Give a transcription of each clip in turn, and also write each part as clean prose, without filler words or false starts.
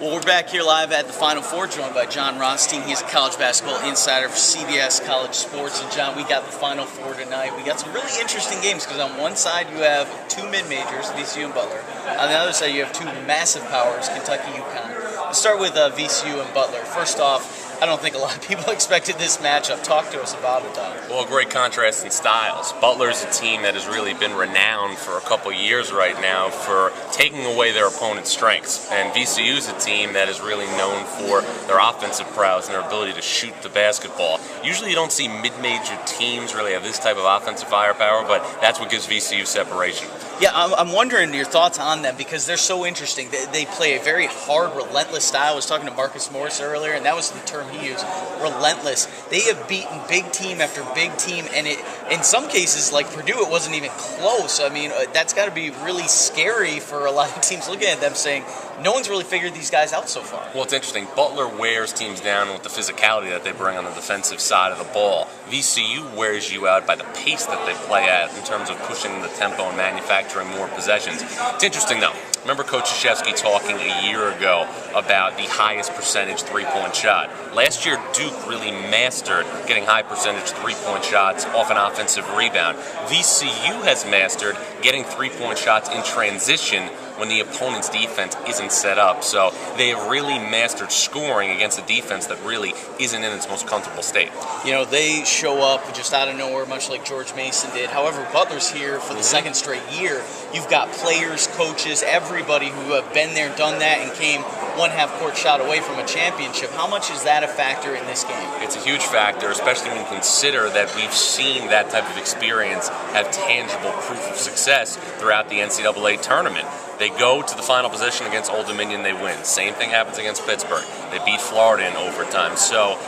Well, we're back here live at the Final Four, joined by Jon Rothstein. He's a college basketball insider for CBS College Sports. And John, we got the Final Four tonight. We got some really interesting games because on one side you have two mid-majors, VCU and Butler. On the other side you have two massive powers, Kentucky, UConn. Let's start with VCU and Butler. First off, I don't think a lot of people expected this matchup. Talk to us about it, Don. Well, a great contrast in styles. Butler's a team that has really been renowned for a couple years right now for taking away their opponent's strengths. And VCU's a team that is really known for their offensive prowess and their ability to shoot the basketball. Usually you don't see mid-major teams really have this type of offensive firepower, but that's what gives VCU separation. Yeah, I'm wondering your thoughts on them because they're so interesting. They play a very hard, relentless style. I was talking to Marcus Morris earlier, and that was the term he used, relentless. They have beaten big team after big team, and in some cases, like Purdue, it wasn't even close. I mean, that's got to be really scary for a lot of teams looking at them saying, no one's really figured these guys out so far. Well, it's interesting. Butler wears teams down with the physicality that they bring on the defensive side of the ball. VCU wears you out by the pace that they play at in terms of pushing the tempo and manufacturing more possessions. It's interesting, though. Remember Coach Krzyzewski talking a year ago about the highest percentage three-point shot. Last year, Duke really mastered getting high percentage three-point shots off an offensive rebound. VCU has mastered getting three-point shots in transition when the opponent's defense isn't set up. So they have really mastered scoring against a defense that really isn't in its most comfortable state. You know, they show up just out of nowhere, much like George Mason did. However, Butler's here for the second straight year. You've got players, coaches, everybody who have been there, done that, and came one half-court shot away from a championship. How much is that a factor in this game? It's a huge factor, especially when you consider that we've seen that type of experience have tangible proof of success throughout the NCAA tournament. They go to the final position against Old Dominion, they win. Same thing happens against Pittsburgh. They beat Florida in overtime. So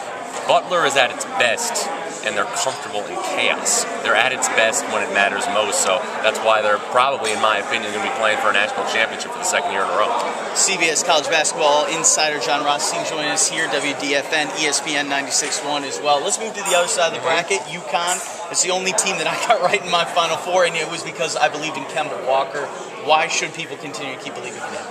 Butler is at its best, and they're comfortable in chaos. They're at its best when it matters most, so that's why they're probably, in my opinion, going to be playing for a national championship for the second year in a row. CBS College Basketball insider Jon Rothstein joining us here, WDFN, ESPN 96.1 as well. Let's move to the other side of the bracket, UConn. It's the only team that I got right in my Final Four, and it was because I believed in Kemba Walker. Why should people continue to keep believing in him?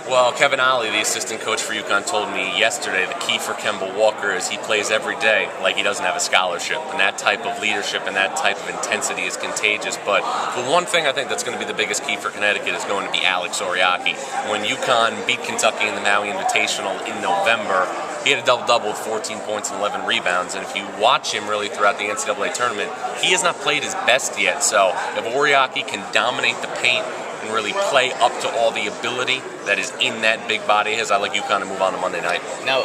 Well, Kevin Ollie, the assistant coach for UConn, told me yesterday the key for Kemba Walker is he plays every day like he doesn't have a scholarship. And that type of leadership and that type of intensity is contagious. But the one thing I think that's going to be the biggest key for Connecticut is going to be Alex Oriaki. When UConn beat Kentucky in the Maui Invitational in November, he had a double-double with 14 points and 11 rebounds. And if you watch him really throughout the NCAA tournament, he has not played his best yet. So if Oriaki can dominate the paint and really play up to all the ability that is in that big body, as I like UConn to move on to Monday night. Now,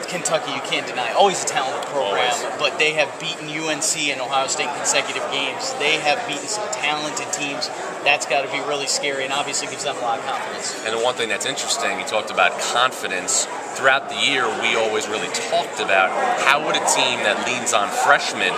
Kentucky, you can't deny, always a talented program, but they have beaten UNC and Ohio State in consecutive games. They have beaten some talented teams. That's got to be really scary and obviously gives them a lot of confidence. And the one thing that's interesting, you talked about confidence. Throughout the year, we always really talked about how would a team that leans on freshmen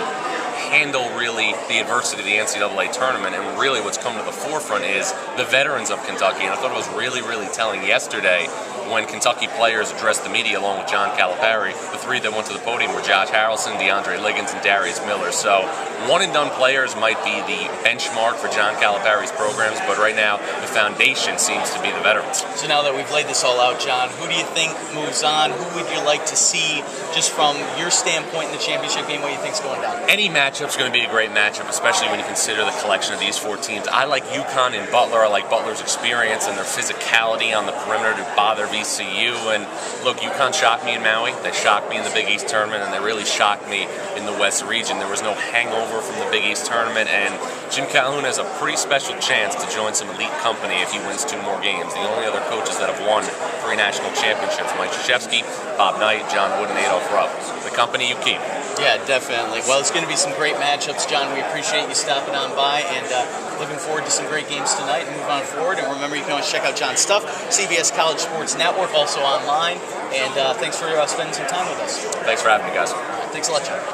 handle really the adversity of the NCAA tournament, and really what's come to the forefront is the veterans of Kentucky. And I thought it was really, really telling yesterday when Kentucky players addressed the media along with John Calipari. The three that went to the podium were Josh Harrelson, DeAndre Liggins, and Darius Miller. So one-and-done players might be the benchmark for John Calipari's programs, but right now the foundation seems to be the veterans. So now that we've laid this all out, John, who do you think moves on? Who would you like to see, just from your standpoint in the championship game, what you think's going down? Any matchup's going to be a great matchup, especially when you consider the collection of these four teams. I like UConn and Butler. I like Butler's experience and their physicality on the perimeter to bother VCU. And look, UConn shocked me in Maui. They shocked me in the Big East tournament, and they really shocked me in the West region. There was no hangover from the Big East tournament, and Jim Calhoun has a pretty special chance to join some elite company if he wins 2 more games. The only other coaches that have won 3 national championships, Mike Krzyzewski, Bob Knight, John Wooden, Adolph Rupp. The company you keep. Yeah, definitely. Well, it's going to be some great matchups, John. We appreciate you stopping on by, and looking forward to some great games tonight and move on forward. And remember, you can always check out John's stuff, CBS College Sports Network, also online. And thanks for spending some time with us. Thanks for having me, guys. Thanks a lot, John.